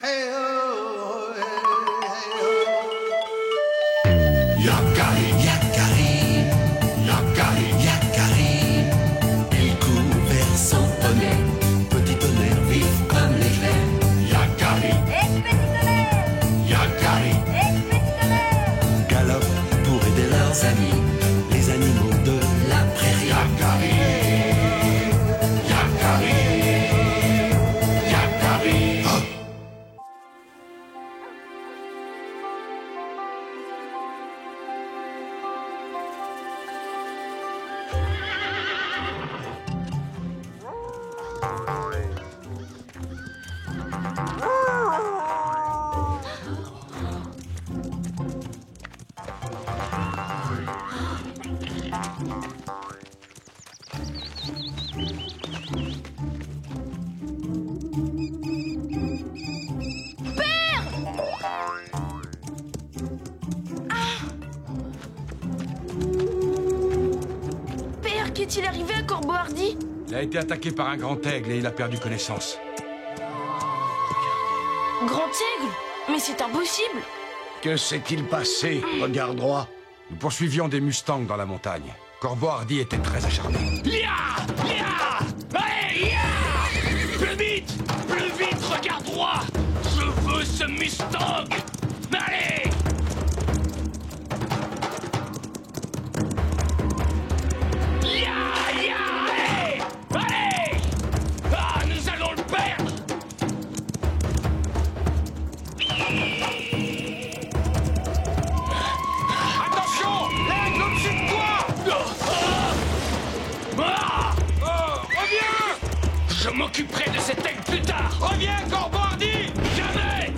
Yakari, Yakari, Yakari, Yakari. Il court vers son poney, petit tonnerre vif comme l'éclair. Yakari, Petit tonnerre, Yakari, petit tonnerre. galope pour aider leurs amis, les animaux de la prairie. Yakari, Yakari, Yakari. Oh. Père, qu'est-il arrivé à Corbeau Hardy? Il a été attaqué par un grand aigle et il a perdu connaissance. Grand aigle? Mais c'est impossible! Que s'est-il passé? Regarde droit. Nous poursuivions des mustangs dans la montagne. Corbeau Hardy était très acharné. Allez, plus vite, regarde droit. Je veux ce Mustang. Allez. Allez. Ah, nous allons le perdre. Attention! L'aigle au-dessus de toi! Reviens! Je m'occuperai de cet aigle plus tard. Reviens, Corbeau Hardy! Jamais.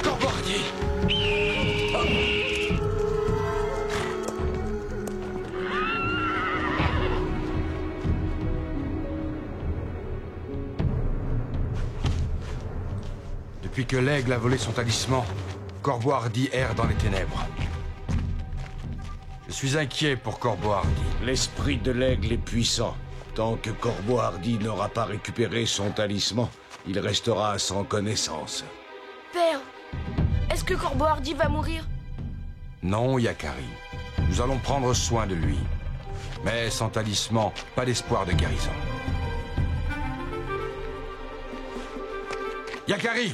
Corbeau Hardy! Depuis que l'aigle a volé son talisman, Corbeau Hardy erre dans les ténèbres. Je suis inquiet pour Corbeau Hardy. L'esprit de l'aigle est puissant. Tant que Corbeau Hardy n'aura pas récupéré son talisman, il restera sans connaissance. Père, est-ce que Corbeau Hardy va mourir? Non, Yakari. Nous allons prendre soin de lui. Mais sans talisman, pas d'espoir de guérison. Yakari!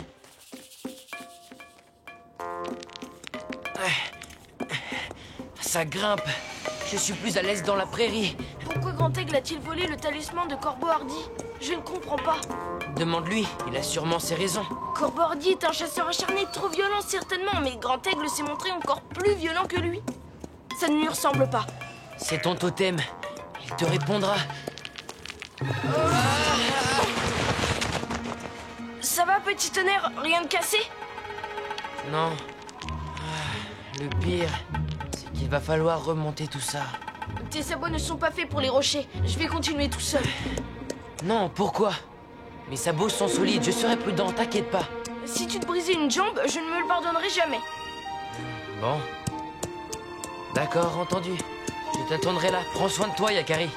Ça grimpe. Je suis plus à l'aise dans la prairie. Pourquoi Grand Aigle a-t-il volé le talisman de Corbeau Hardy? Je ne comprends pas. Demande-lui, il a sûrement ses raisons. Corbeau Hardy est un chasseur acharné, trop violent certainement, mais Grand Aigle s'est montré encore plus violent que lui. Ça ne lui ressemble pas. C'est ton totem. Il te répondra. Ça va, petit tonnerre? Rien de cassé? Non. Le pire, c'est qu'il va falloir remonter tout ça. Tes sabots ne sont pas faits pour les rochers. Je vais continuer tout seul. Non, pourquoi? Mes sabots sont solides, je serai prudent, t'inquiète pas. Si tu te brisais une jambe, je ne me le pardonnerai jamais. Bon. D'accord, entendu. Je t'attendrai là. Prends soin de toi, Yakari.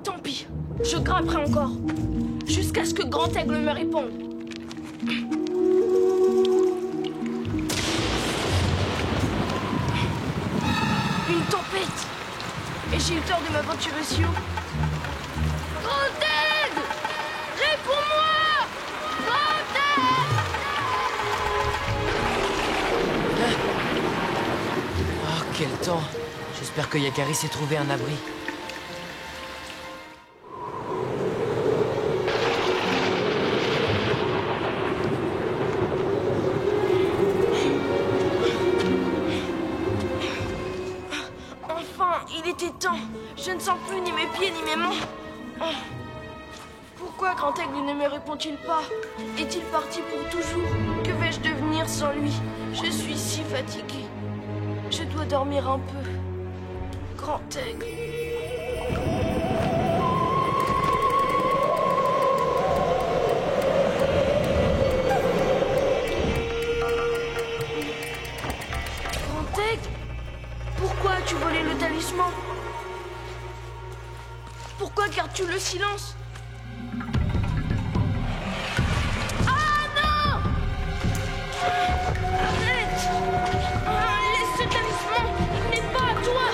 Tant pis, je grimperai encore. Jusqu'à ce que Grand Aigle me réponde. Une tempête. Et j'ai eu tort de m'aventurer si haut. Grand Aigle! Réponds-moi! Grand Aigle! Oh, quel temps. J'espère que Yakari s'est trouvé un abri. Enfin, il était temps. ne sens plus ni mes pieds ni mes mains. Oh. Pourquoi Grand Aigle ne me répond-il pas? Est-il parti pour toujours? Que vais-je devenir sans lui? Je suis si fatiguée. Je dois dormir un peu. Grand Aigle. Grand Aigle, pourquoi as-tu volé le talisman? Pourquoi gardes-tu le silence? Ah non! Arrête! Laisse ce talisman, il n'est pas à toi!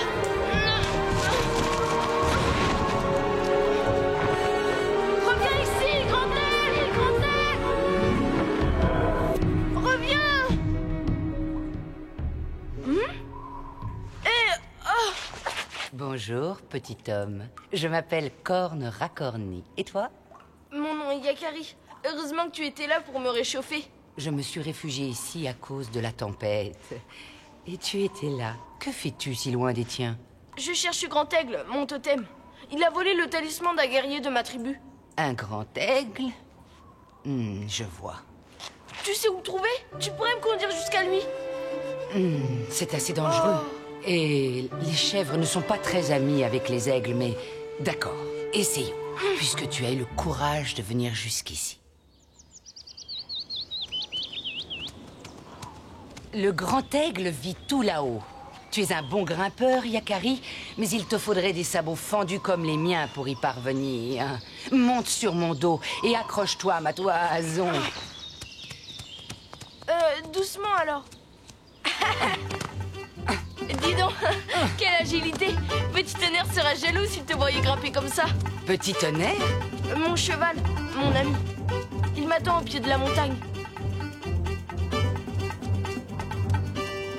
Reviens ici, Grand Aigle! Grand Aigle! Reviens! Bonjour, petit homme. Je m'appelle Corne Racorni. Et toi? Mon nom est Yakari. Heureusement que tu étais là pour me réchauffer. Je me suis réfugiée ici à cause de la tempête. Et tu étais là. Que fais-tu si loin des tiens? Je cherche Grand Aigle, mon totem. Il a volé le talisman d'un guerrier de ma tribu. Un grand aigle? Je vois. Tu sais où le trouver? Tu pourrais me conduire jusqu'à lui? C'est assez dangereux. Oh. Et les chèvres ne sont pas très amies avec les aigles, mais d'accord, essayons, puisque tu as eu le courage de venir jusqu'ici. Le grand aigle vit tout là-haut. Tu es un bon grimpeur, Yakari, mais il te faudrait des sabots fendus comme les miens pour y parvenir. Monte sur mon dos et accroche-toi à ma toison. Doucement alors. Dis donc, quelle agilité! Petit Tonnerre sera jaloux s'il te voyait grimper comme ça. Petit Tonnerre? Mon cheval, mon ami. Il m'attend au pied de la montagne.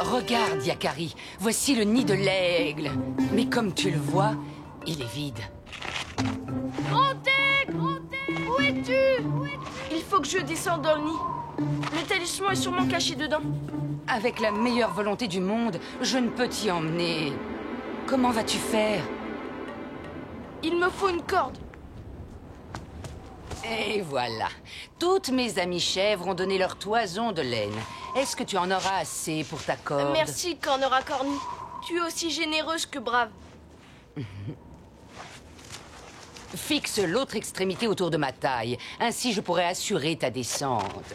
Regarde, Yakari, voici le nid de l'aigle. Mais comme tu le vois, il est vide. Grand Aigle! Où es-tu? Il faut que je descende dans le nid. Le talisman est sûrement caché dedans. Avec la meilleure volonté du monde, je ne peux t'y emmener. Comment vas-tu faire? Il me faut une corde. Et voilà. Toutes mes amies chèvres ont donné leur toison de laine. Est-ce que tu en auras assez pour ta corde? Merci, Corne Racorni. Tu es aussi généreuse que brave. Fixe l'autre extrémité autour de ma taille. Ainsi, je pourrai assurer ta descente.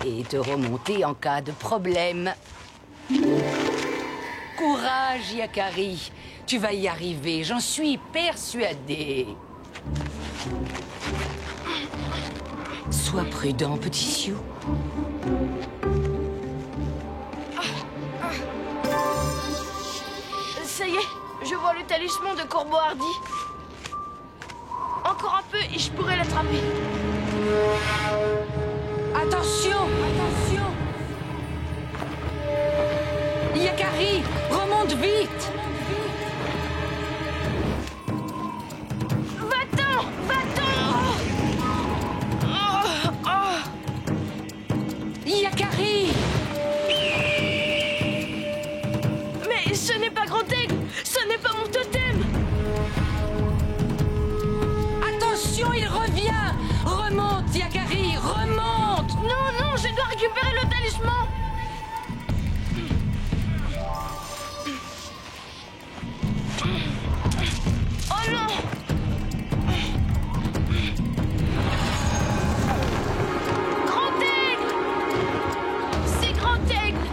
Et te remonter en cas de problème. Courage, Yakari. Tu vas y arriver, j'en suis persuadée. Sois prudent, petit Sioux. Ça y est, je vois le talisman de Corbeau Hardy. Encore un peu et je pourrais l'attraper. Attention! Attention! Yakari, remonte vite! Va-t'en! Va-t'en! Yakari! Mais ce n'est pas Grand Aigle! Ce n'est pas mon totem! Attention, il revient! Remonte, Yakari, remonte! Non, non, je dois récupérer le talisman! Oh non! Grand Aigle! C'est Grand Aigle!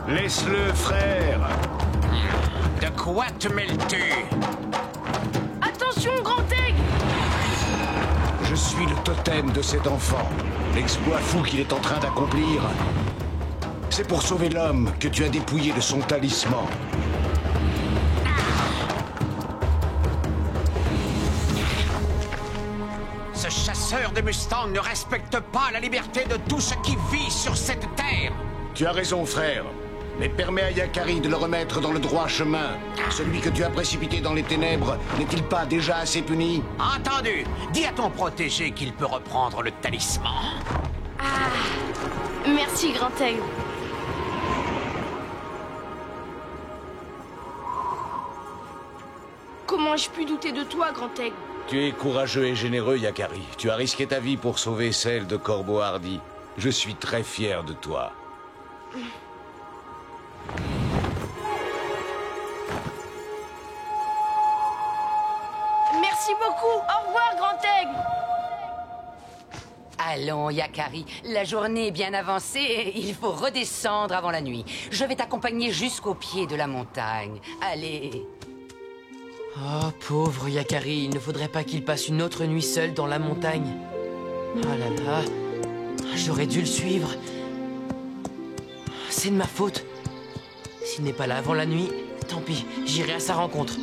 Laisse-le, frère. De quoi te mêles-tu? Attention, Grand Aigle! Je suis le totem de cet enfant. L'exploit fou qu'il est en train d'accomplir. C'est pour sauver l'homme que tu as dépouillé de son talisman. Ce chasseur de Mustangs ne respecte pas la liberté de tout ce qui vit sur cette terre. Tu as raison, frère. Mais permets à Yakari de le remettre dans le droit chemin. Celui que tu as précipité dans les ténèbres n'est-il pas déjà assez puni? Entendu. Dis à ton protégé qu'il peut reprendre le talisman. Merci, Grand Aigle. Comment ai-je pu douter de toi, Grand Aigle? Tu es courageux et généreux, Yakari. Tu as risqué ta vie pour sauver celle de Corbeau Hardy. Je suis très fier de toi. Merci beaucoup. Au revoir, Grand Aigle. Allons, Yakari, la journée est bien avancée et il faut redescendre avant la nuit. Je vais t'accompagner jusqu'au pied de la montagne. Allez. Oh, pauvre Yakari, il ne faudrait pas qu'il passe une autre nuit seul dans la montagne. Oh là là, j'aurais dû le suivre. C'est de ma faute. S'il n'est pas là avant la nuit, tant pis, j'irai à sa rencontre.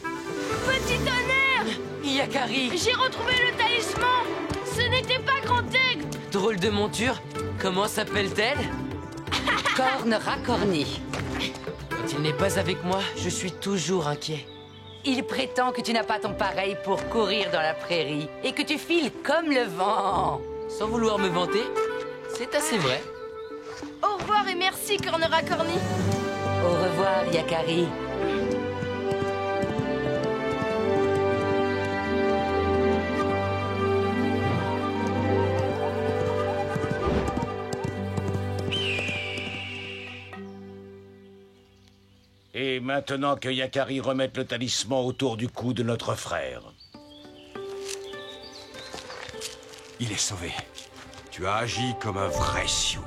Petit tonnerre! Yakari! J'ai retrouvé le talisman! Ce n'était pas Grand Aigle! Drôle de monture, comment s'appelle-t-elle? Corne racornie. Quand il n'est pas avec moi, je suis toujours inquiet. Il prétend que tu n'as pas ton pareil pour courir dans la prairie et que tu files comme le vent. Sans vouloir me vanter, c'est assez vrai. Au revoir et merci, Corne racornie. Au revoir, Yakari. Et maintenant que Yakari remette le talisman autour du cou de notre frère. Il est sauvé. Tu as agi comme un vrai Sioux.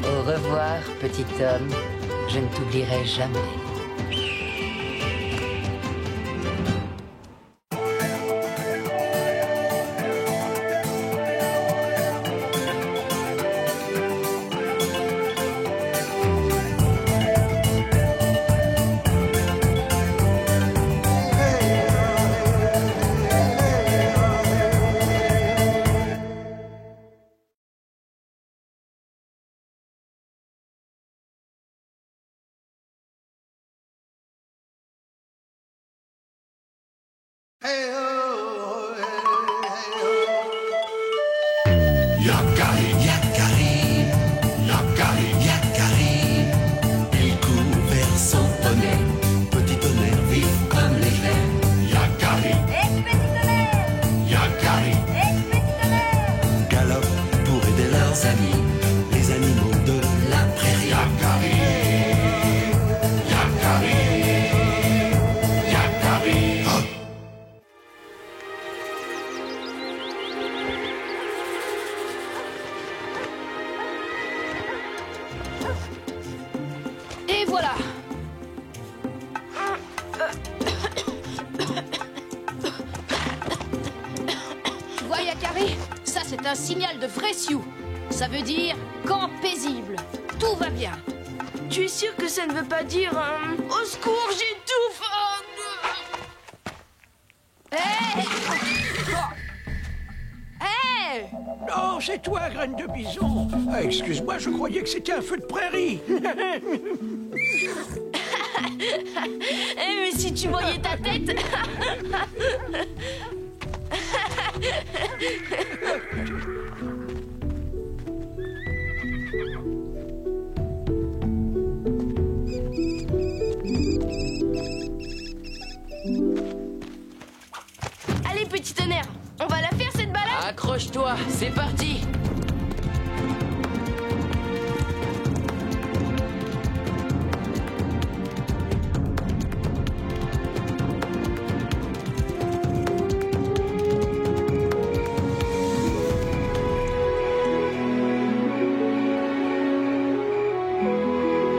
Au revoir, petit homme. Je ne t'oublierai jamais. Yakari, Yakari, Yakari, Yakari. Il court vers son poney, petit tonnerre vif comme l'éclair. Yakari, Yakari, galope pour aider leurs amis, les animaux de la prairie. Yakari, Yakari, Yakari. Oh. Et voilà. Tu vois, Yakari, ça c'est un signal de vrai Sioux. Ça veut dire camp paisible. Tout va bien. Tu es sûr que ça ne veut pas dire au secours, j'étouffe. Hé Hé Non, c'est toi, graine de bison. Ah, excuse-moi, je croyais que c'était un feu de prairie. Eh, mais si tu voyais ta tête. Allez, petit tonnerre, on va la faire cette balade. Accroche-toi, c'est parti!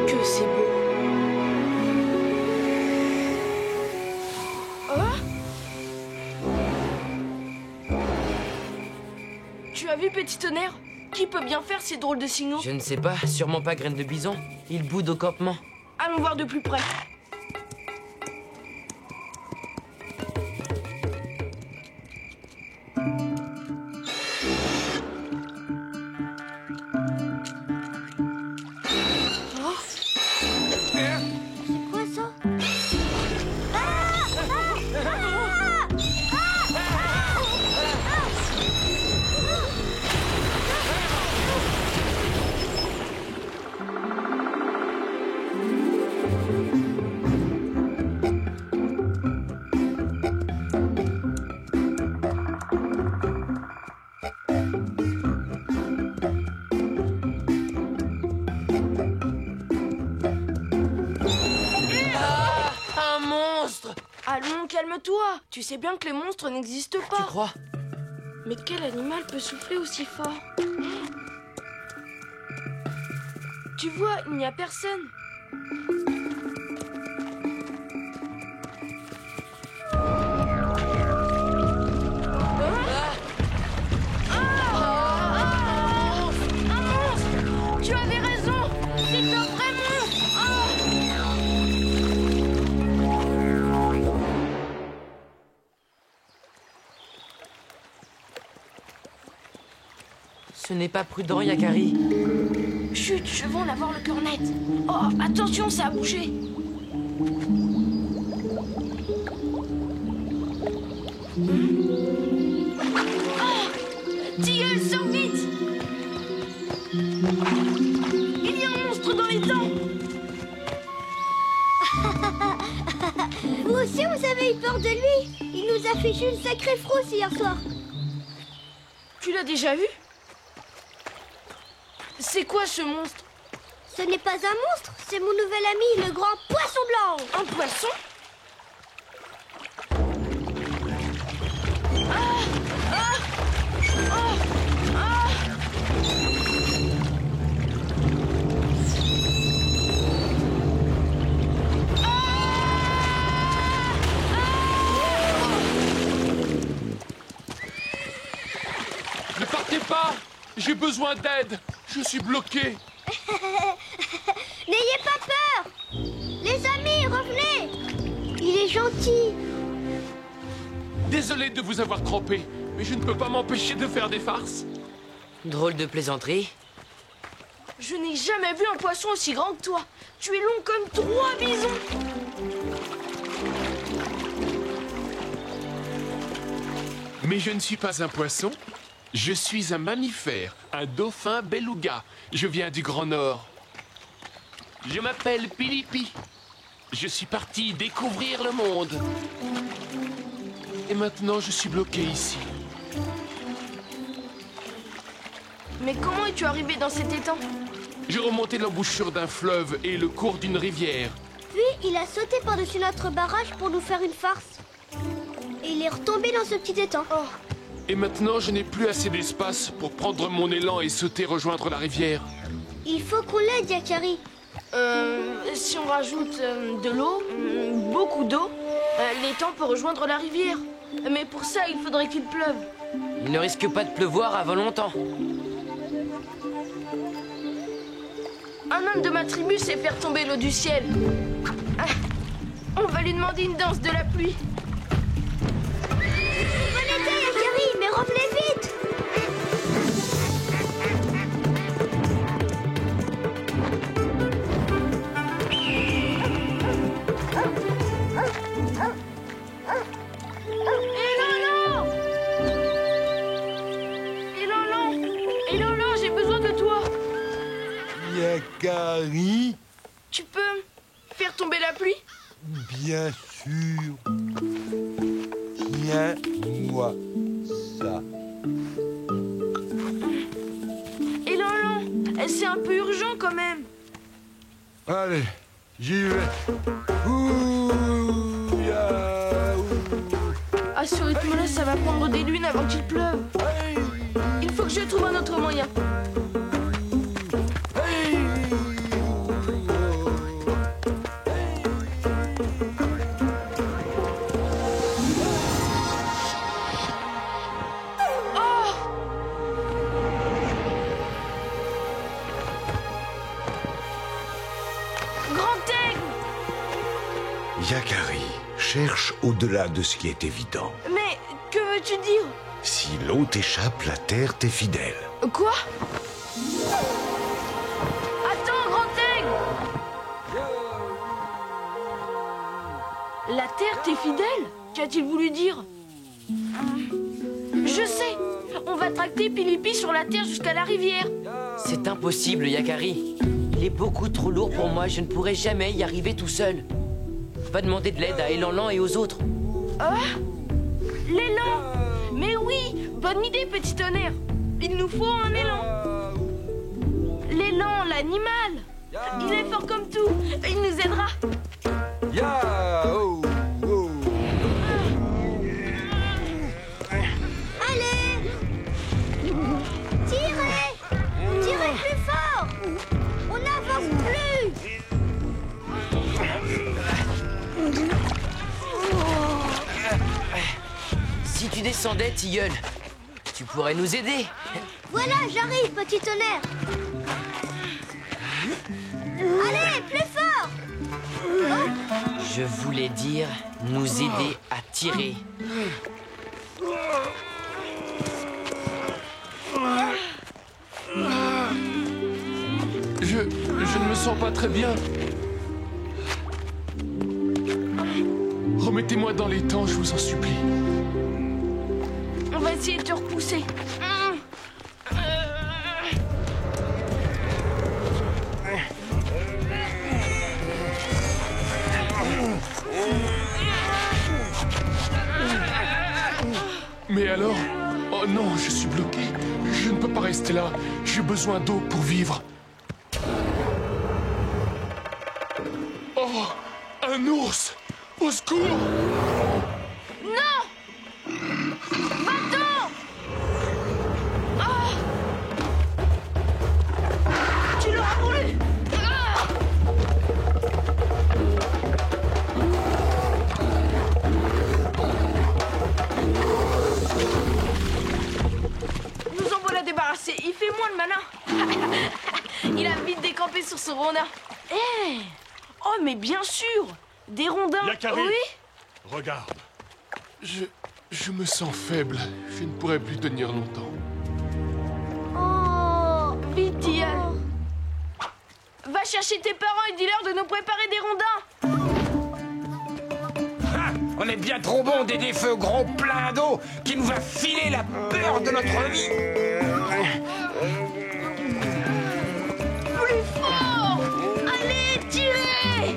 Que c'est beau. Tu as vu, petit tonnerre? Qui peut bien faire ces drôles de signaux? Je ne sais pas, sûrement pas graine de bison. Il boude au campement. Allons voir de plus près. C'est quoi ça? calme-toi. Tu sais bien que les monstres n'existent pas. Tu crois? Mais quel animal peut souffler aussi fort? Tu vois, il n'y a personne. Tu avais raison. C'est un vrai monstre. Ce n'est pas prudent, Yakari. Chut, je vais en avoir le cœur net. Oh, attention, ça a bougé. Oh, Tilleul, sors vite. Il y a un monstre dans les dents. Vous aussi, vous avez eu peur de lui? Il nous a fichu une sacrée frousse hier soir. Tu l'as déjà vu? C'est quoi ce monstre? Ce n'est pas un monstre, c'est mon nouvel ami, le grand poisson blanc. Un poisson? Ne partez pas! J'ai besoin d'aide! Je suis bloqué! N'ayez pas peur. Les amis, revenez. Il est gentil. Désolé de vous avoir trompé, mais je ne peux pas m'empêcher de faire des farces. Drôle de plaisanterie. Je n'ai jamais vu un poisson aussi grand que toi. Tu es long comme 3 bisons. Mais je ne suis pas un poisson. Je suis un mammifère, un dauphin beluga. Je viens du Grand Nord. Je m'appelle Pilipi. Je suis parti découvrir le monde. Et maintenant, je suis bloqué ici. Mais comment es-tu arrivé dans cet étang? J'ai remonté l'embouchure d'un fleuve et le cours d'une rivière. Puis, il a sauté par-dessus notre barrage pour nous faire une farce. Et il est retombé dans ce petit étang. Oh. Et maintenant, je n'ai plus assez d'espace pour prendre mon élan et sauter rejoindre la rivière. Il faut qu'on l'aide, Yakari. Si on rajoute de l'eau, beaucoup d'eau, l'étang peut rejoindre la rivière. Mais pour ça, il faudrait qu'il pleuve. Il ne risque pas de pleuvoir avant longtemps. Un homme de ma tribu sait faire tomber l'eau du ciel. Ah, on va lui demander une danse de la pluie. Venez, Yakari, mais revenez vite. J'ai besoin de toi. Yakari? Tu peux faire tomber la pluie? Bien sûr. Tiens-moi ça. Élan, c'est un peu urgent quand même. Allez, j'y vais. Ouh, ya, ouh. À ce rythme-là, ça va prendre des lunes avant qu'il pleuve. Il faut que je trouve un autre moyen. Yakari, cherche au-delà de ce qui est évident. Mais que veux-tu dire? Si l'eau t'échappe, la terre t'est fidèle. Quoi? Attends, Grand Aigle! La terre t'est fidèle? Qu'a-t-il voulu dire? Je sais! On va tracter Pilipi sur la terre jusqu'à la rivière. C'est impossible, Yakari. Il est beaucoup trop lourd pour moi, je ne pourrai jamais y arriver tout seul. Va demander de l'aide à Élan et aux autres. Ah? L'élan? Mais oui! Bonne idée, petit tonnerre! Il nous faut un élan! L'élan, l'animal! Il est fort comme tout! Il nous aidera! Ya, oh, oh. tu descendais, tilleul. Tu pourrais nous aider. Voilà, j'arrive, petit tonnerre. Allez, plus fort. Je voulais dire nous aider à tirer. Je ne me sens pas très bien. Remettez-moi dans les temps, je vous en supplie. On va essayer de te repousser. Mais alors? Oh non, je suis bloqué. Je ne peux pas rester là. J'ai besoin d'eau pour vivre. Oh, un ours! Au secours! Non! Va-t'en! Tu l'auras voulu! Nous en voilà débarrassés. Il fait moins le malin. Il a vite décampé sur ce rondin. Eh! Oh, mais bien sûr! Des rondins. Yakari. Oui? Regarde. Je me sens faible. Je ne pourrai plus tenir longtemps. Oh! Vite, Tilleul. Va chercher tes parents et dis-leur de nous préparer des rondins. Ah, on est bien trop bon d'aider feu gros plein d'eau qui nous va filer la peur de notre vie. Plus fort! Allez, tirez!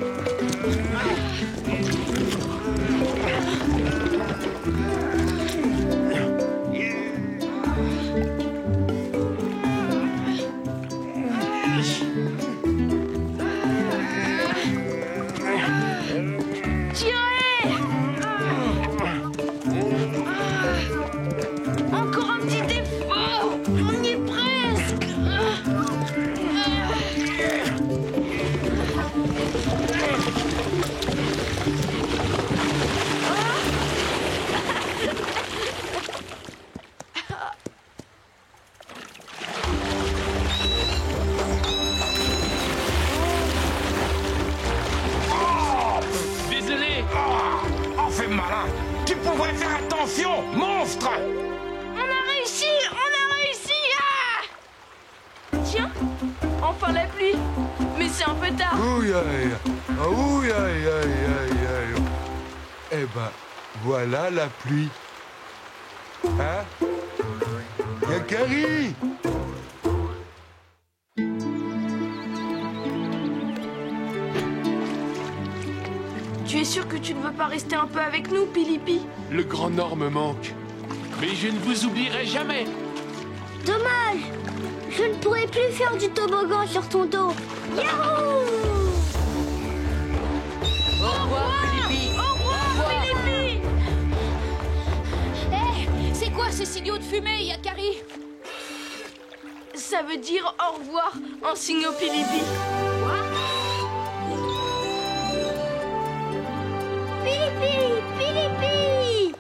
Tirez! Encore un petit effort! On y est presque! Désolé! Oh, fais malin. Tu pourrais faire attention, monstre. On a réussi! On a réussi! Ah! Tiens! Enfin la pluie! Mais c'est un peu tard! Ouh, aïe, ah, ouh, aïe, aïe, aïe, aïe. Eh ben, voilà la pluie. Hein? Yakari! Tu es sûr que tu ne veux pas rester un peu avec nous, Pilipi? Le Grand Nord me manque. Mais je ne vous oublierai jamais. Dommage. Je ne pourrai plus faire du toboggan sur ton dos. Yahoo! Au revoir, Pilipi. Au revoir, Pilipi! Hé, c'est quoi ces signaux de fumée, Yakari? Ça veut dire au revoir en signe au Pilipi. Pilipi! Pilipi!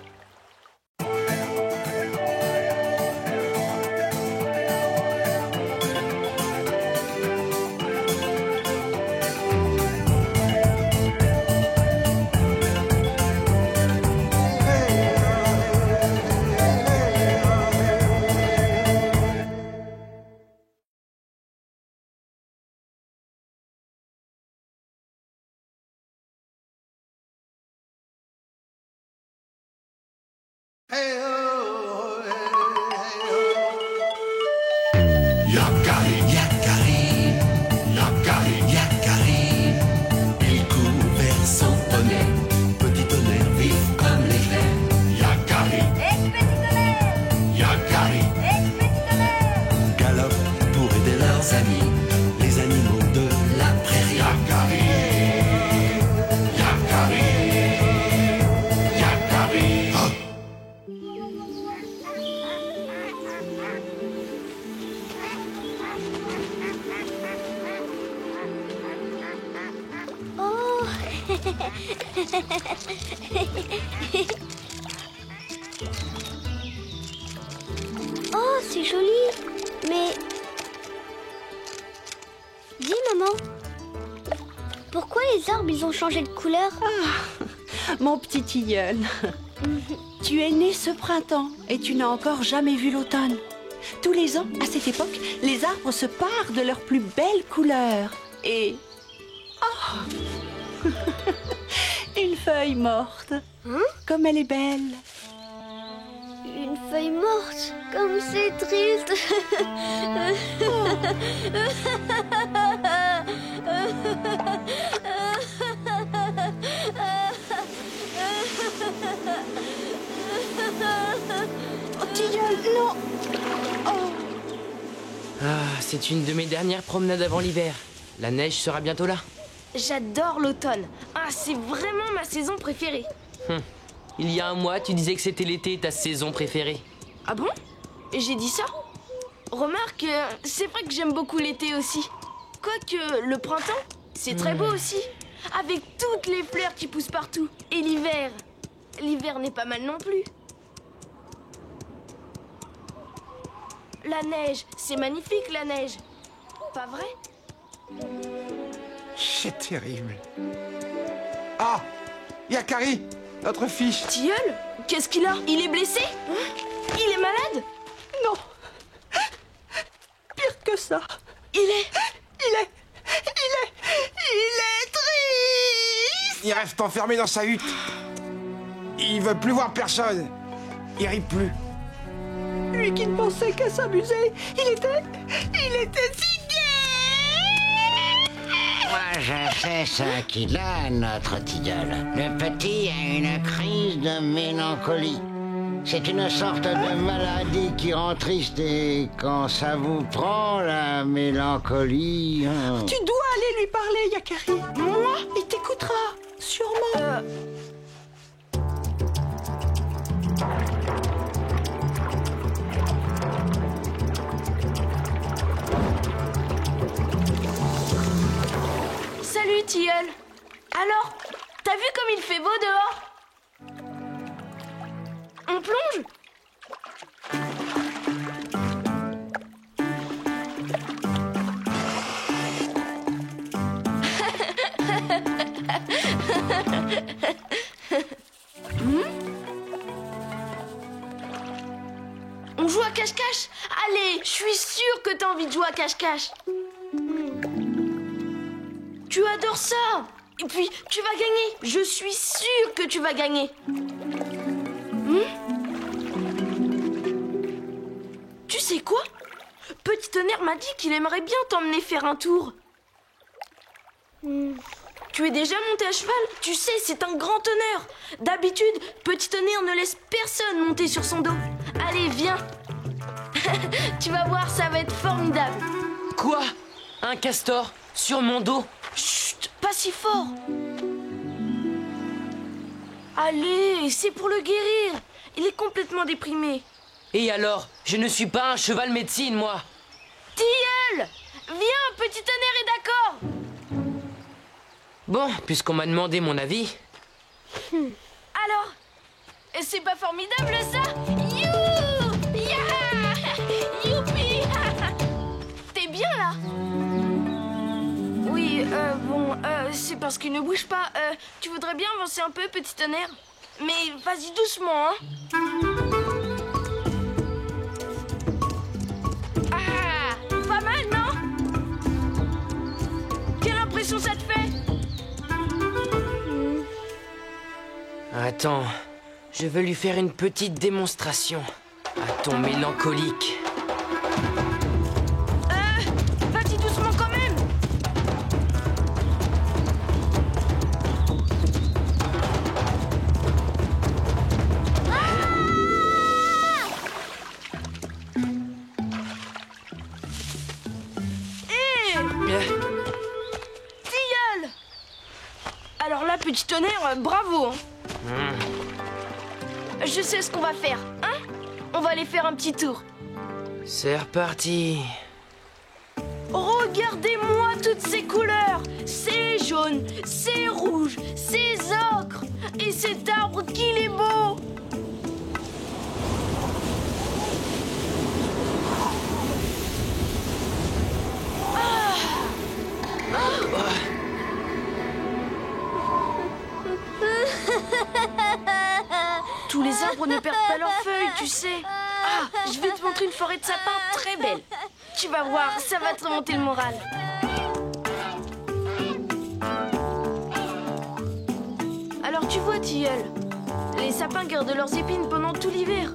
Yakari, Yakari, Yakari, Yakari. Il court vers son poney, petit tonnerre vif comme l'éclair. Yakari, Yakari, galope pour aider leurs amis, les animaux de la prairie. Yakari, Yakari, Yakari. Oh. Oh! c'est joli, mais... Dis, maman, pourquoi les arbres, ils ont changé de couleur? Mon petit tilleul, tu es né ce printemps et tu n'as encore jamais vu l'automne. Tous les ans, à cette époque, les arbres se parent de leurs plus belles couleurs. Et... Oh une feuille morte. Comme elle est belle. Une feuille morte, comme c'est triste. Oh, tilleul, non. Ah, c'est une de mes dernières promenades avant l'hiver. La neige sera bientôt là. J'adore l'automne. Ah, c'est vraiment ma saison préférée. Il y a un mois, tu disais que c'était l'été ta saison préférée. Ah bon? J'ai dit ça? Remarque, c'est vrai que j'aime beaucoup l'été aussi. Quoique, le printemps, c'est très beau aussi. Avec toutes les fleurs qui poussent partout. Et l'hiver. L'hiver n'est pas mal non plus. La neige, c'est magnifique la neige. Pas vrai? C'est terrible. Ah, Yakari, notre fils. Tilleul? Qu'est-ce qu'il a? Il est blessé? Il est malade? Non. Pire que ça. Il est triste. Il reste enfermé dans sa hutte. Il veut plus voir personne. Il rit plus. Lui qui ne pensait qu'à s'amuser, il était si Moi, je sais ce qu'il a, notre tilleul. Le petit a une crise de mélancolie. C'est une sorte de maladie qui rend triste et quand ça vous prend, la mélancolie... Tu dois aller lui parler, Yakari. Moi, il t'écoutera, sûrement. Salut tilleul. Alors, t'as vu comme il fait beau dehors? On plonge? On joue à cache-cache? Allez, je suis sûre que t'as envie de jouer à cache-cache. Tu adores ça. Et puis, tu vas gagner. Je suis sûre que tu vas gagner. Tu sais quoi? Petit Tonnerre m'a dit qu'il aimerait bien t'emmener faire un tour. Tu es déjà monté à cheval? Tu sais, c'est un grand honneur. D'habitude, Petit Tonnerre ne laisse personne monter sur son dos. Allez, viens. Tu vas voir, ça va être formidable. Quoi? Un castor? Sur mon dos? Chut, pas si fort. Allez, c'est pour le guérir. Il est complètement déprimé. Et alors? Je ne suis pas un cheval médecine, moi. Tilleul! Viens, Petit Tonnerre est d'accord. Bon, puisqu'on m'a demandé mon avis... Alors? C'est pas formidable, ça? You! Yeah! Youpi! T'es bien, là? Oui, c'est parce qu'il ne bouge pas. Tu voudrais bien avancer un peu, Petit Tonnerre? Mais vas-y doucement, hein? Ah! Pas mal, non? Quelle impression ça te fait? Attends, je veux lui faire une petite démonstration. À ton mélancolique. Vas-y doucement quand même. Tilleul! Alors là, Petit Tonnerre, bravo, hein. Je sais ce qu'on va faire, hein? On va aller faire un petit tour. C'est reparti. Regardez-moi toutes ces couleurs. C'est jaune, c'est rouge, c'est ocre. Et cet arbre qu'il est beau. Tous les arbres ne perdent pas leurs feuilles, tu sais. Ah, je vais te montrer une forêt de sapins très belle. Tu vas voir, ça va te remonter le moral. Alors tu vois, Tilleul, les sapins gardent leurs épines pendant tout l'hiver.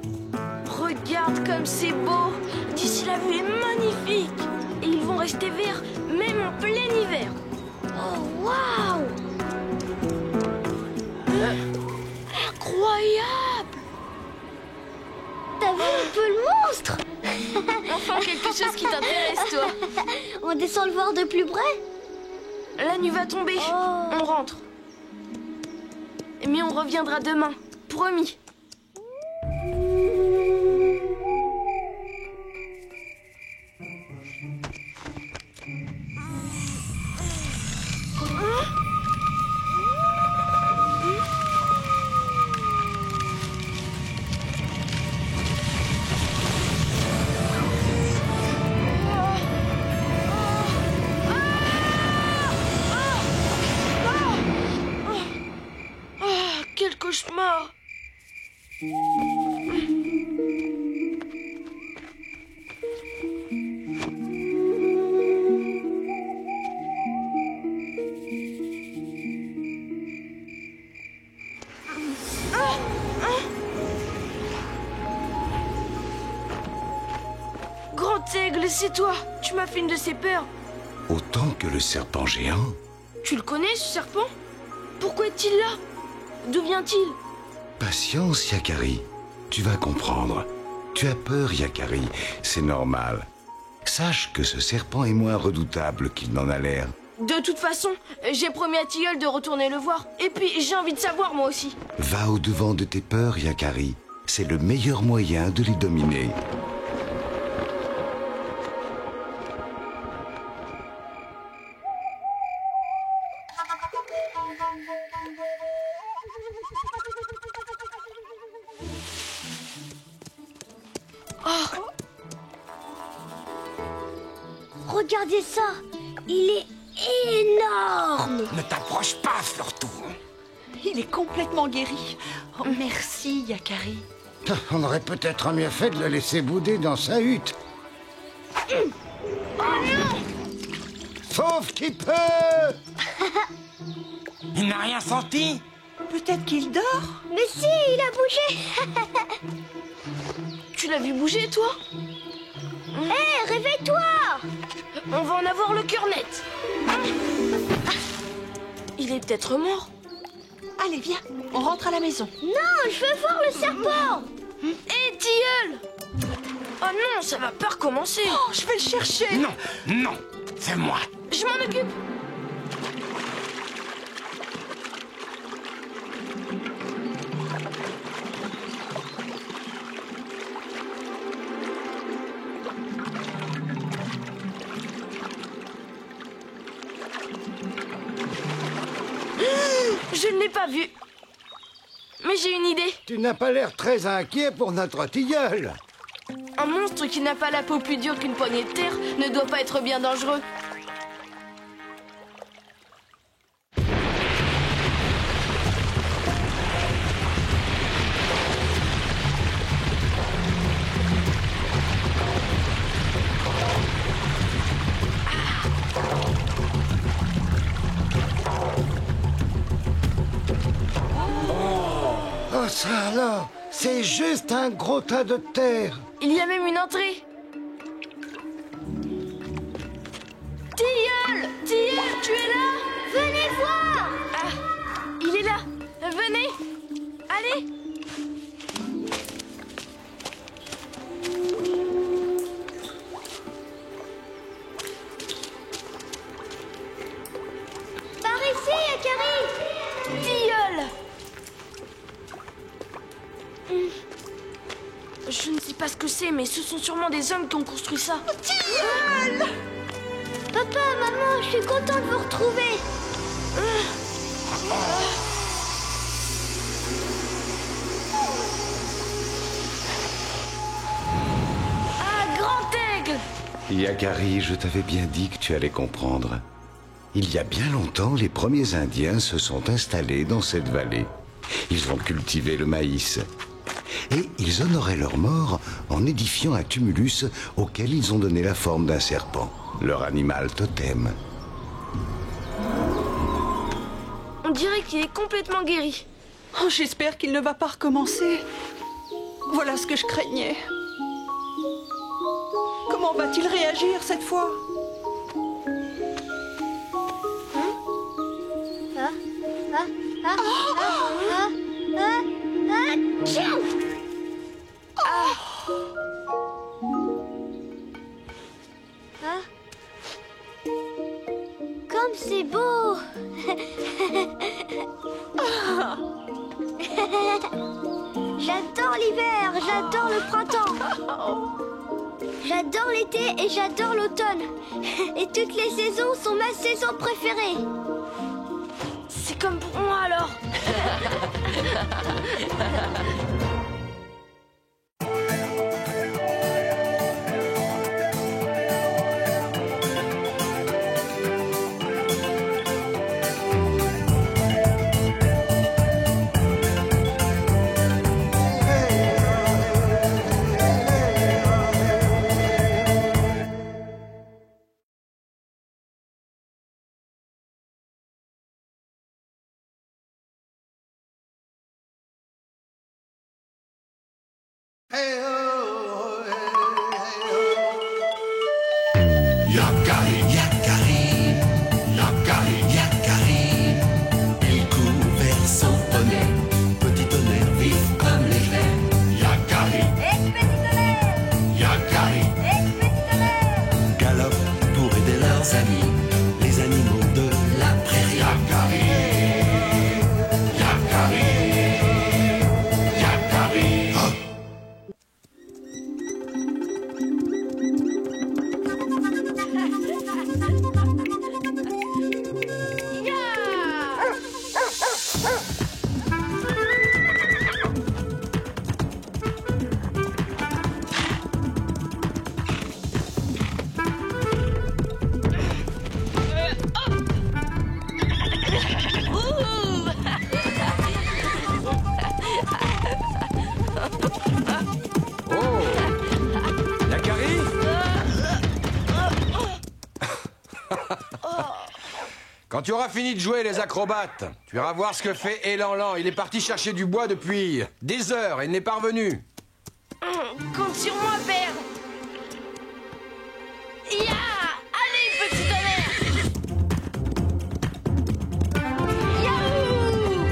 Regarde comme c'est beau. D'ici la vue est magnifique. Et ils vont rester verts même en plein hiver. Oh, waouh! Incroyable! T'as vu un peu le monstre? Enfin, quelque chose qui t'intéresse, toi. On descend le voir de plus près? La nuit va tomber. On rentre. Mais on reviendra demain. Promis. Quel cauchemar! Grand Aigle, c'est toi! Tu m'as fait une de ces peurs. Autant que le serpent géant. Tu le connais, ce serpent? Pourquoi est-il là? D'où vient-il? Patience, Yakari. Tu vas comprendre. Tu as peur, Yakari. C'est normal. Sache que ce serpent est moins redoutable qu'il n'en a l'air. De toute façon, j'ai promis à Tilleul de retourner le voir. Et puis, j'ai envie de savoir, moi aussi. Va au-devant de tes peurs, Yakari. C'est le meilleur moyen de les dominer. Regardez ça! Il est énorme! Ne t'approche pas, Flirtou. Il est complètement guéri. Oh, merci, Yakari. On aurait peut-être mieux fait de le laisser bouder dans sa hutte. Oh non! Sauf qu'il peut! Il n'a rien senti? Peut-être qu'il dort? Mais si, il a bougé! Tu l'as vu bouger, toi? Hé, réveille-toi! On va en avoir le cœur net. Il est peut-être mort. Allez, viens, on rentre à la maison. Non, je veux voir le serpent! Hé, Tilleul! Oh non, ça va pas recommencer. Oh, je vais le chercher. Non, non, c'est moi. Je m'en occupe. Je ne l'ai pas vu. Mais j'ai une idée. Tu n'as pas l'air très inquiet pour notre tilleul. Un monstre qui n'a pas la peau plus dure qu'une poignée de terre ne doit pas être bien dangereux. Oh, ça alors, c'est juste un gros tas de terre. Il y a même une entrée. Tilleul! Tilleul, tu es là? Venez voir! Ah, il est là. Venez. Allez. Par ici, Yakari! Tilleul! Je ne sais pas ce que c'est, mais ce sont sûrement des hommes qui ont construit ça. Tilleul! Papa, maman, je suis content de vous retrouver. Ah, grand aigle! Yakari, je t'avais bien dit que tu allais comprendre. Il y a bien longtemps, les premiers Indiens se sont installés dans cette vallée. Ils ont cultivé le maïs. Et ils honoraient leur mort en édifiant un tumulus auquel ils ont donné la forme d'un serpent, leur animal totem. On dirait qu'il est complètement guéri. Oh, j'espère qu'il ne va pas recommencer. Voilà ce que je craignais. Comment va-t-il réagir cette fois? Comme c'est beau. J'adore l'hiver, j'adore le printemps. J'adore l'été et j'adore l'automne. Et toutes les saisons sont ma saison préférée. C'est comme pour moi alors. Yakari, Yakari, Yakari, Yakari. Il court vers son poney, petit tonnerre vif comme l'éclair. Yakari, Yakari, galope pour aider leurs amis, les animaux de la prairie. Yakari, Yakari, Yakari. Oh. Quand tu auras fini de jouer les acrobates, tu iras voir ce que fait Elan. Il est parti chercher du bois depuis des heures et n'est pas revenu. Compte sur moi, père. Ya! Allez, petit tonnerre. Yahoo!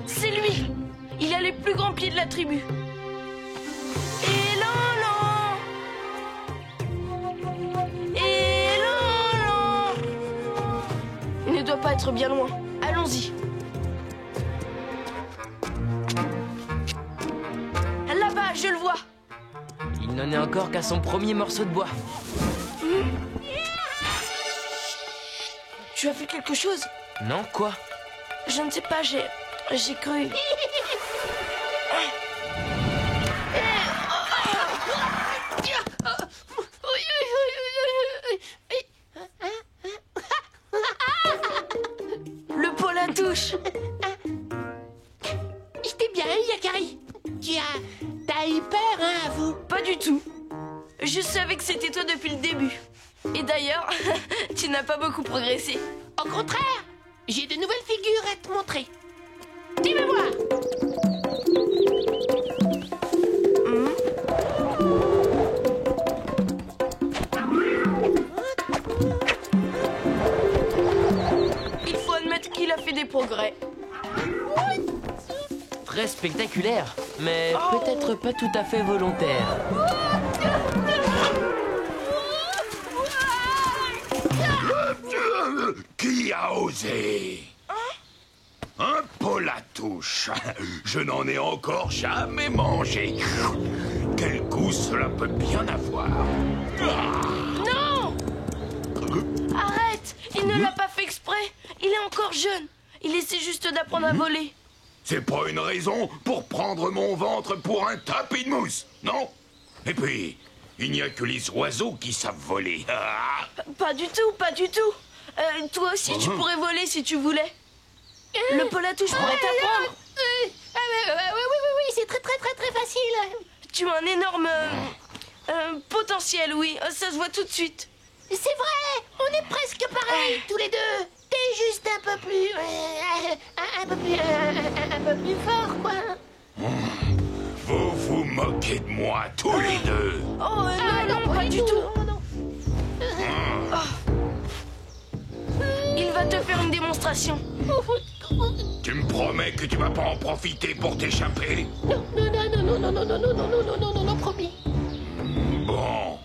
C'est lui. Il a les plus grands pieds de la tribu. Il ne doit pas être bien loin. Allons-y. Là-bas, je le vois. Il n'en est encore qu'à son premier morceau de bois. Tu as fait quelque chose? Non, quoi? Je ne sais pas, j'ai cru. Le pot la touche. Je t'ai bien eu, Yakari. T'as eu peur, hein, avoue? Pas du tout. Je savais que c'était toi depuis le début. Et d'ailleurs, tu n'as pas beaucoup progressé. Au contraire, j'ai de nouvelles figures à te montrer. Tu vas voir. Il faut admettre qu'il a fait des progrès. Très spectaculaire, mais peut-être pas tout à fait volontaire. Qui a osé? Un polatouche. Je n'en ai encore jamais mangé. Quel goût cela peut bien avoir. Non! Arrête! bête. Il ne l'a pas fait exprès. Il est encore jeune. Il essaie juste d'apprendre à voler. C'est pas une raison pour prendre mon ventre pour un tapis de mousse, non? Et puis, il n'y a que les oiseaux qui savent voler. Ah. Pas du tout, pas du tout. Toi aussi, tu pourrais voler si tu voulais. Le Polatouche pourrait t'apprendre. Oui, c'est très facile. Tu as un énorme potentiel, oui. Ça se voit tout de suite. C'est vrai, on est presque pareils, tous les deux. T'es juste un peu plus... un peu plus fort, quoi. Vous vous moquez de moi, tous les deux. Oh, non, pas du tout. Il va te faire une démonstration. Tu me promets que tu vas pas en profiter pour t'échapper? Non, promis. Bon.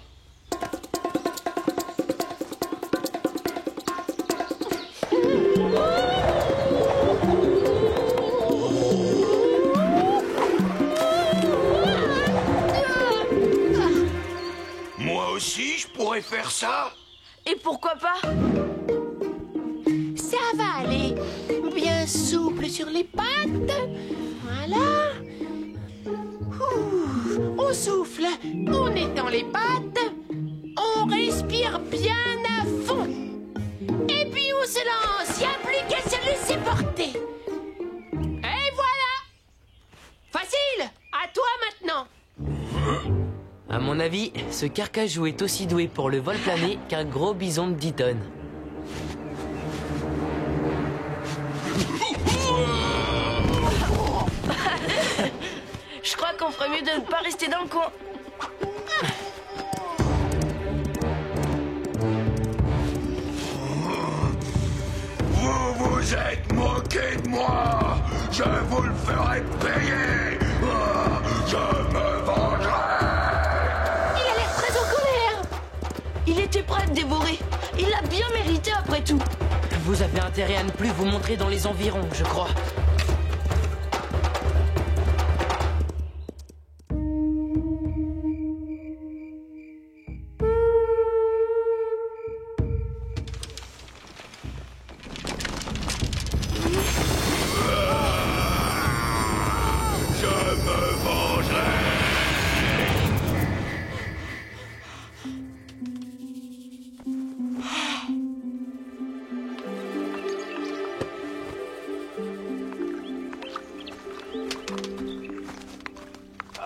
Moi aussi, je pourrais faire ça. Et pourquoi pas? Ça va aller. Bien souple sur les pattes. Voilà. On souffle. On est dans les pattes. On respire bien à fond. Et puis on se lance. Y a plus qu'à se laisser porter. Et voilà. Facile. À toi maintenant. À mon avis, ce carcajou est aussi doué pour le vol plané qu'un gros bison de 10 tonnes. Je crois qu'on ferait mieux de ne pas rester dans le coin. Vous vous êtes moqué de moi. Je vous le ferai payer. Je me vengerai. Il a l'air très en colère. Il était prêt à te dévorer. Il l'a bien mérité après tout. Vous avez intérêt à ne plus vous montrer dans les environs, je crois.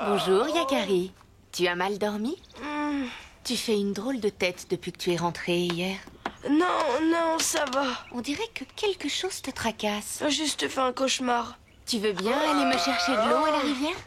Bonjour, Yakari. Tu as mal dormi? Tu fais une drôle de tête depuis que tu es rentrée hier. Non, ça va. On dirait que quelque chose te tracasse. J'ai juste fait un cauchemar. Tu veux bien aller me chercher de l'eau à la rivière?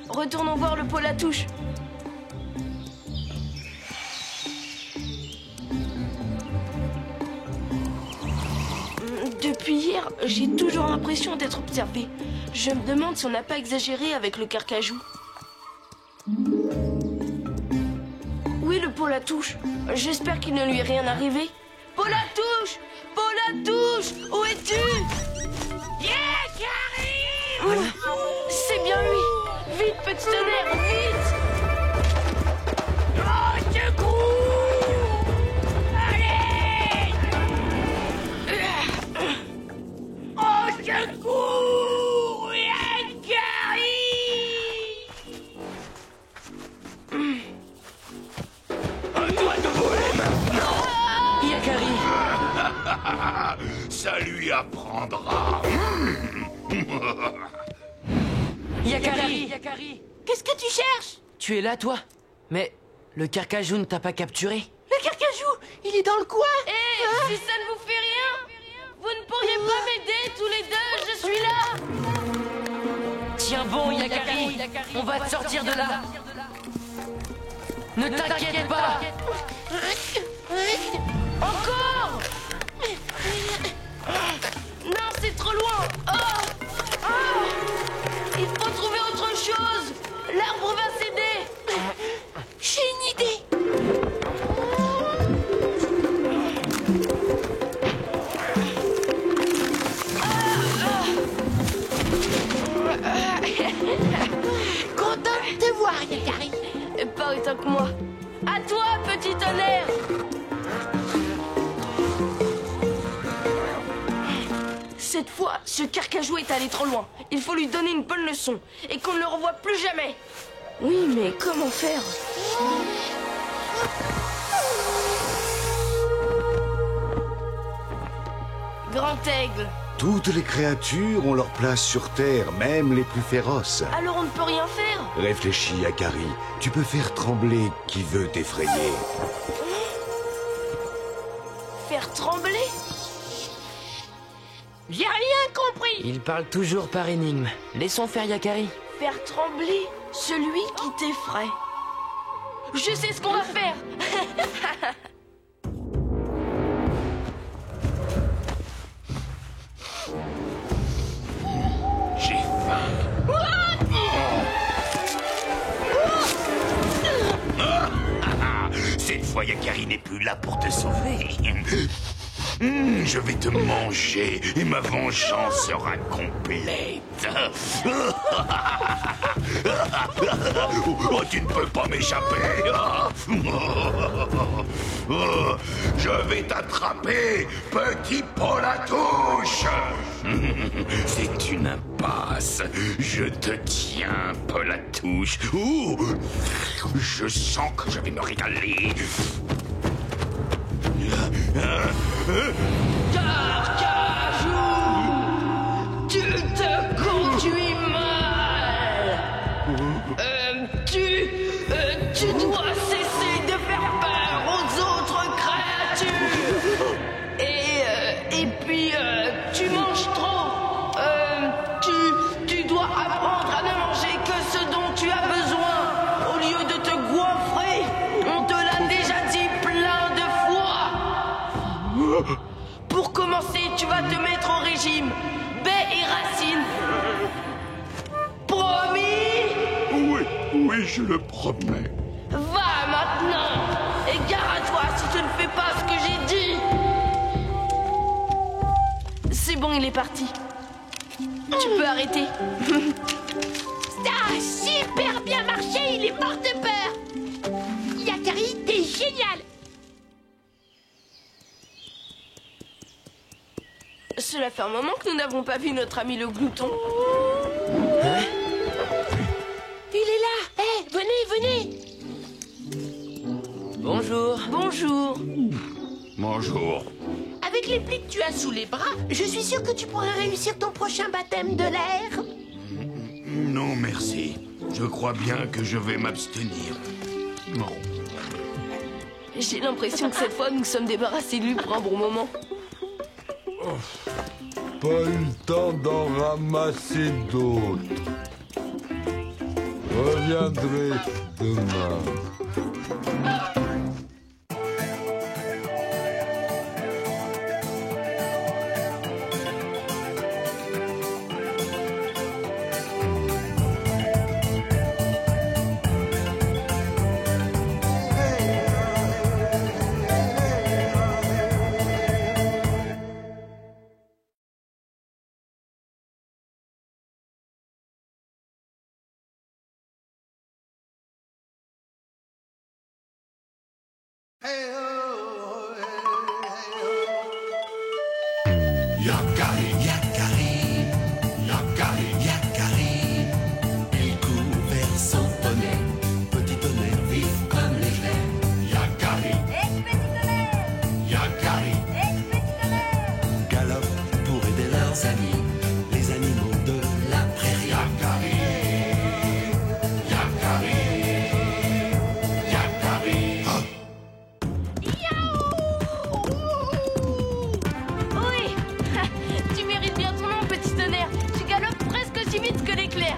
Retournons voir le Polatouche. Depuis hier, j'ai toujours l'impression d'être observé. Je me demande si on n'a pas exagéré avec le carcajou. Oui, le Polatouche. J'espère qu'il ne lui est rien arrivé. Polatouche! Polatouche! Où es-tu? Yakari! C'est bien lui! Vite, petit tonnerre, vite! Au secours! Allez! Au secours! Yakari! À toi de voler maintenant! Yakari! Ça lui apprendra. Yakari! Qu'est-ce que tu cherches? Tu es là, toi? Mais le carcajou ne t'a pas capturé? Le carcajou, il est dans le coin. Si ça ne vous fait rien, vous ne pourriez pas m'aider tous les deux, je suis là. Tiens bon, Yakari, on va te sortir de là. Ne t'inquiète pas. Encore? Non, c'est trop loin. Il faut trouver autre chose. L'arbre va céder. temps que moi. À toi, petit tonnerre! Cette fois, ce carcajou est allé trop loin. Il faut lui donner une bonne leçon et qu'on ne le revoie plus jamais. Oui, mais comment faire? Grand aigle. Toutes les créatures ont leur place sur Terre, même les plus féroces. Alors on ne peut rien faire? Réfléchis, Yakari. Tu peux faire trembler qui veut t'effrayer. Faire trembler? J'ai rien compris. Il parle toujours par énigme. Laissons faire Yakari. Faire trembler celui qui t'effraie. Je sais ce qu'on va faire. J'ai faim. Cette fois, Yakari n'est plus là pour te sauver. Je vais te manger et ma vengeance sera complète. Oh, tu ne peux pas m'échapper. Je vais t'attraper, petit Paul à touche. C'est une impasse. Je te tiens, Paul à touche. Ouh, je sens que je vais me régaler. Carcajou, tu te conduis mal. Tu dois cesser de faire peur aux autres créatures. Et puis, tu manges trop. Tu dois apprendre à ne manger que ce dont tu as besoin. Au lieu de te goinfrer, on te l'a déjà dit plein de fois. Pour commencer, tu vas te mettre au régime. Baies et racines. Promis? Oui, je le promets. Va maintenant. Et gare à toi si tu ne fais pas ce que j'ai dit. C'est bon, il est parti. Tu peux arrêter. Ça a super bien marché, il est mort de peur. Yakari, t'es génial. Cela fait un moment que nous n'avons pas vu notre ami le glouton. Hein? Il est là. Hé, venez. Bonjour. Bonjour. Bonjour. Avec les plis que tu as sous les bras, je suis sûr que tu pourrais réussir ton prochain baptême de l'air. Non, merci. Je crois bien que je vais m'abstenir. Non. J'ai l'impression que cette fois, nous sommes débarrassés de lui pour un bon moment. Pas eu le temps d'en ramasser d'autres. Reviendrai demain. Yakari, Yakari, Yakari, Yakari. Il court vers son poney, petit tonnerre vif comme l'éclair. Yakari, Yakari, galope pour aider leurs amis, les animaux de la prairie. Yakari, Yakari, Yakari. Oui. Tu mérites bien ton nom, petit tonnerre. Tu galopes presque aussi vite que l'éclair.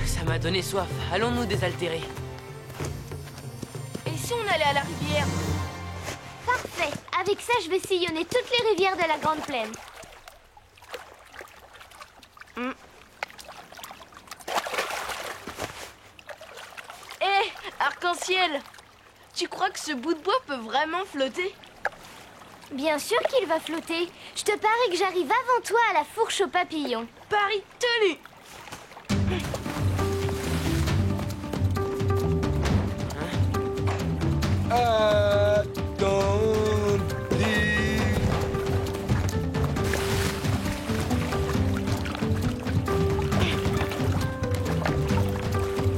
Ça m'a donné soif. Allons-nous désaltérer. Et si on allait à la rivière? Parfait. Avec ça, je vais sillonner toutes les rivières de la Grande Plaine. essentiel. Tu crois que ce bout de bois peut vraiment flotter? Bien sûr qu'il va flotter. Je te parie que j'arrive avant toi à la fourche aux papillons. Pari tenu.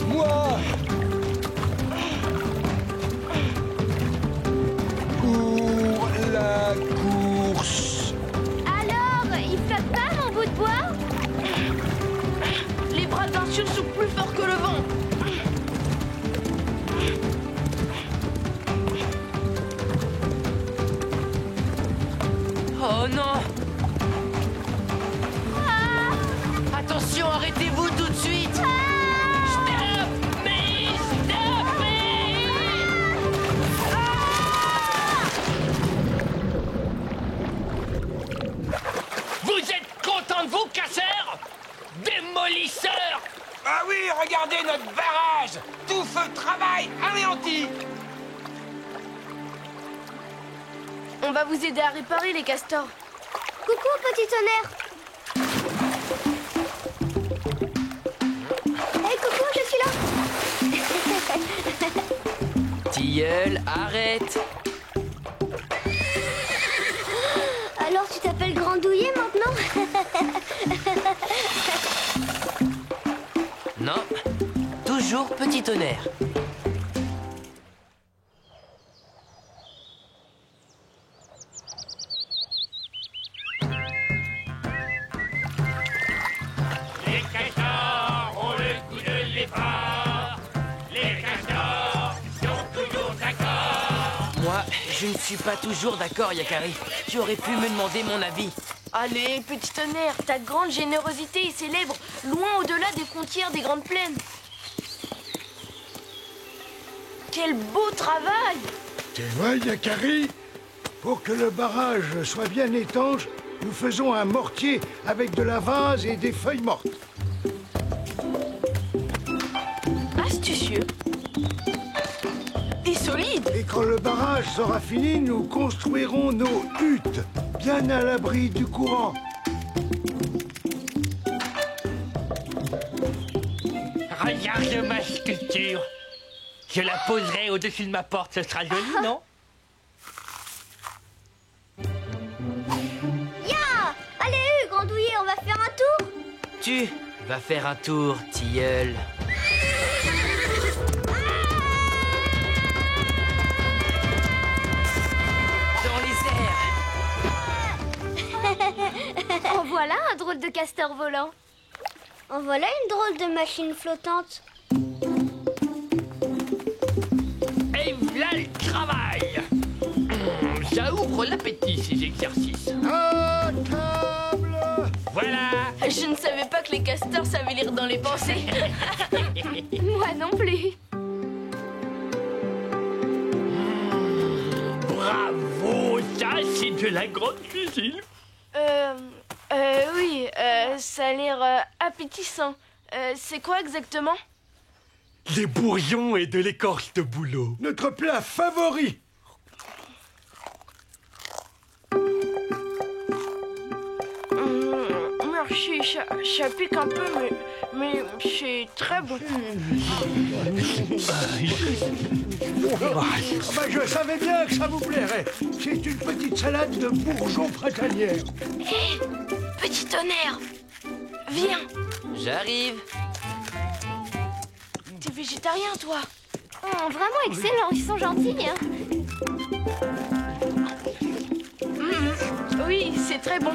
Moi, pour la course. Alors, il flotte pas mon bout de bois? Les bras d'Arthur sont plus forts que le vent. Oh non! Attention, arrêtez-vous tout de suite! Stop me! Stop me! Vous êtes content de vous, casseurs? Démolisseurs! Ah oui, regardez notre barrage! Tout feu de travail anéanti! On va vous aider à réparer les castors. Coucou, petit tonnerre. Hé, coucou, je suis là. Tilleul, arrête! Alors, tu t'appelles Grandouillet maintenant? Non, toujours petit tonnerre. Les castors ont le goût de l'effort. Les castors sont toujours d'accord. Moi, je ne suis pas toujours d'accord, Yakari. Tu aurais pu me demander mon avis. Allez, petit tonnerre, ta grande générosité est célèbre, loin au-delà des frontières des grandes plaines. Quel beau travail! Tu vois, Yakari, pour que le barrage soit bien étanche, nous faisons un mortier avec de la vase et des feuilles mortes. Astucieux. Et solide. Et quand le barrage sera fini, nous construirons nos huttes, bien à l'abri du courant. Regarde ma sculpture. Je la poserai au-dessus de ma porte, ce sera joli, non? Ya! Allez, Grandouillet, on va faire un tour. Tu vas faire un tour, Tilleul. Dans les airs. En voilà un drôle de castor volant. En voilà une drôle de machine flottante. Et voilà le travail. Ça ouvre l'appétit, ces exercices. Voilà. Je ne savais pas que les castors savaient lire dans les pensées. Moi non plus. Bravo, ça c'est de la grande cuisine. Oui, ça a l'air appétissant. C'est quoi exactement? Des bourgeons et de l'écorce de bouleau. Notre plat favori. Merci, ça pique un peu, mais c'est très bon. Je savais bien que ça vous plairait. C'est une petite salade de bourgeons printanières. Hé, petit tonnerre, viens. J'arrive. T'es végétarien, toi? Vraiment excellent, ils sont gentils, hein. Oui, c'est très bon.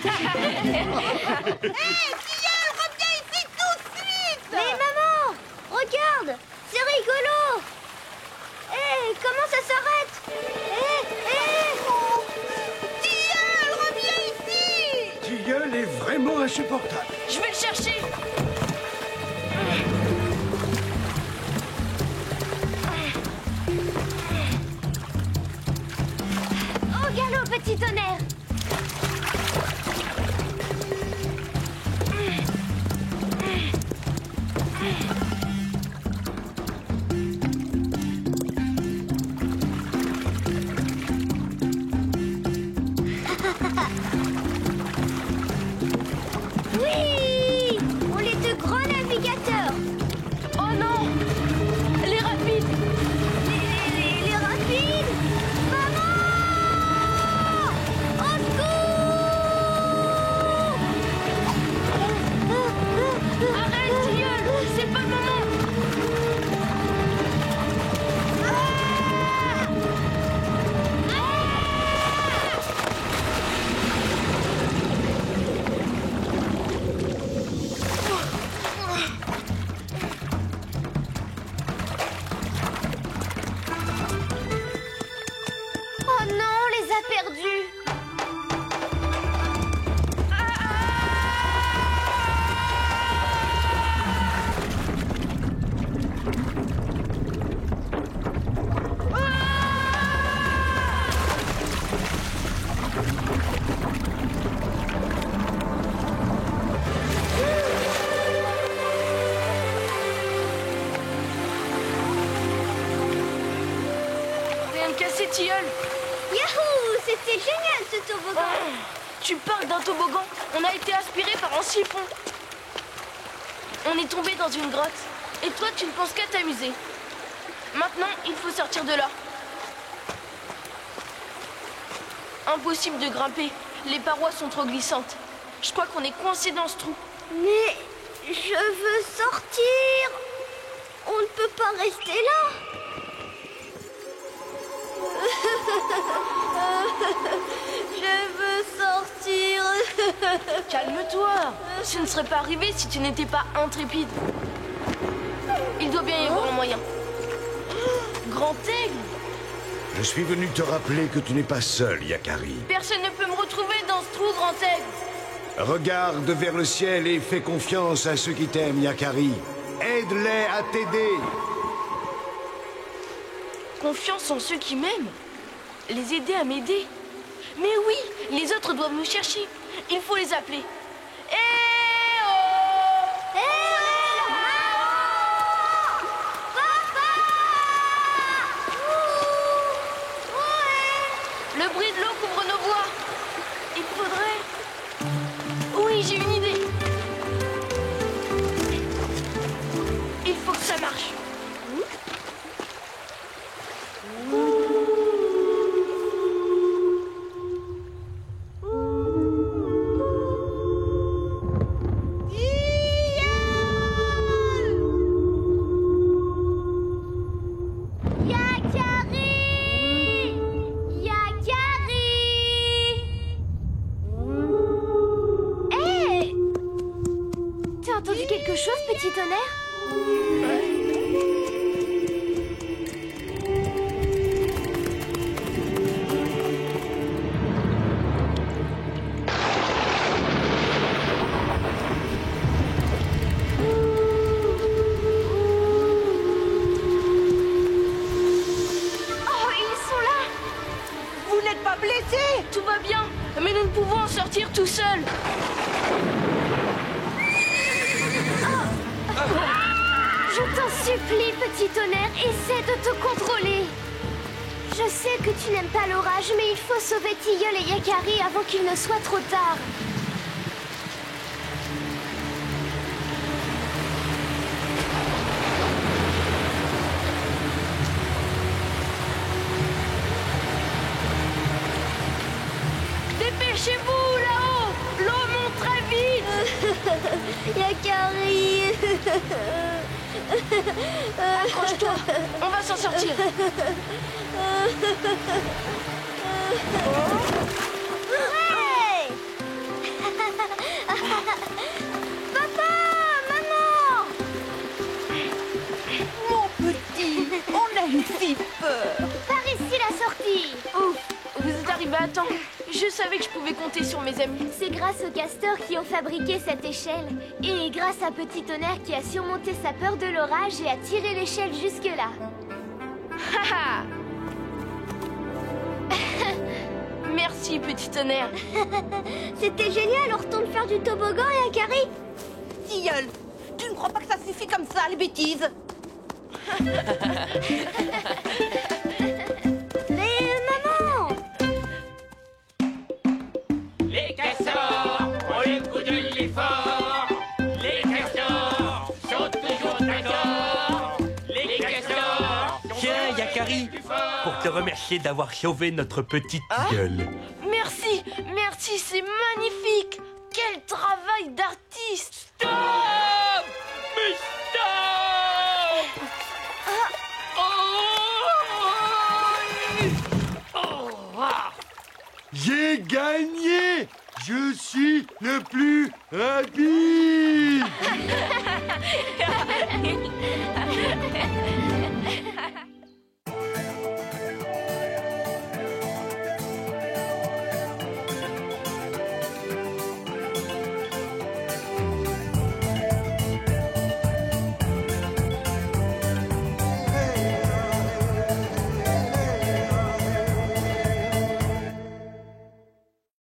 Hey, Tilleul, reviens ici tout de suite! Mais maman, regarde, c'est rigolo. Hé, comment ça s'arrête? Tilleul, reviens ici! Tilleul est vraiment insupportable. Je vais le chercher. Au galop, petit tonnerre! tilleul. Yahoo! C'était génial ce toboggan. Tu parles d'un toboggan. On a été aspiré par un siphon. On est tombé dans une grotte. Et toi, tu ne penses qu'à t'amuser. Maintenant, il faut sortir de là. Impossible de grimper. Les parois sont trop glissantes. Je crois qu'on est coincé dans ce trou. Mais je veux sortir. On ne peut pas rester là. Je veux sortir. Calme-toi. Ce ne serait pas arrivé si tu n'étais pas intrépide. Il doit bien y avoir un moyen. Grand aigle. Je suis venu te rappeler que tu n'es pas seul, Yakari. Personne ne peut me retrouver dans ce trou, grand aigle. Regarde vers le ciel et fais confiance à ceux qui t'aiment, Yakari. Aide-les à t'aider. Confiance en ceux qui m'aiment. Les aider à m'aider. Mais oui, les autres doivent me chercher. Il faut les appeler. Le bruit de l'eau couvre nos voix. Il faudrait... Oui, j'ai une idée. Il faut que ça marche. Petit tonnerre? Oh, ils sont là! Vous n'êtes pas blessés? Tout va bien, mais nous ne pouvons en sortir tout seuls. Je t'en supplie, petit tonnerre, essaie de te contrôler. Je sais que tu n'aimes pas l'orage, mais il faut sauver Tilleul et Yakari avant qu'il ne soit trop tard. Dépêchez-vous là-haut! L'eau monte très vite! Yakari! Accroche-toi, on va s'en sortir. Hey! Papa! Maman! Mon petit, on a eu si peur. Par ici la sortie! Ouf, vous êtes arrivé à temps. Je savais que je pouvais compter sur mes amis. C'est grâce aux castors qui ont fabriqué cette échelle. Et grâce à Petit Tonnerre qui a surmonté sa peur de l'orage et a tiré l'échelle jusque-là. Haha. Merci, Petit Tonnerre. C'était génial, on retourne faire du toboggan, Yakari. Tilleul, tu ne crois pas que ça suffit comme ça, les bêtises? Mais maman! Les castors ont le goût de l'effort. Les castors sont toujours d'accord. Les castors... Tiens, Yakari, pour te remercier d'avoir sauvé notre petite gueule. Merci, merci, c'est magnifique. Quel travail d'artiste. Stop! Mais stop! J'ai gagné! Je suis le plus rapide!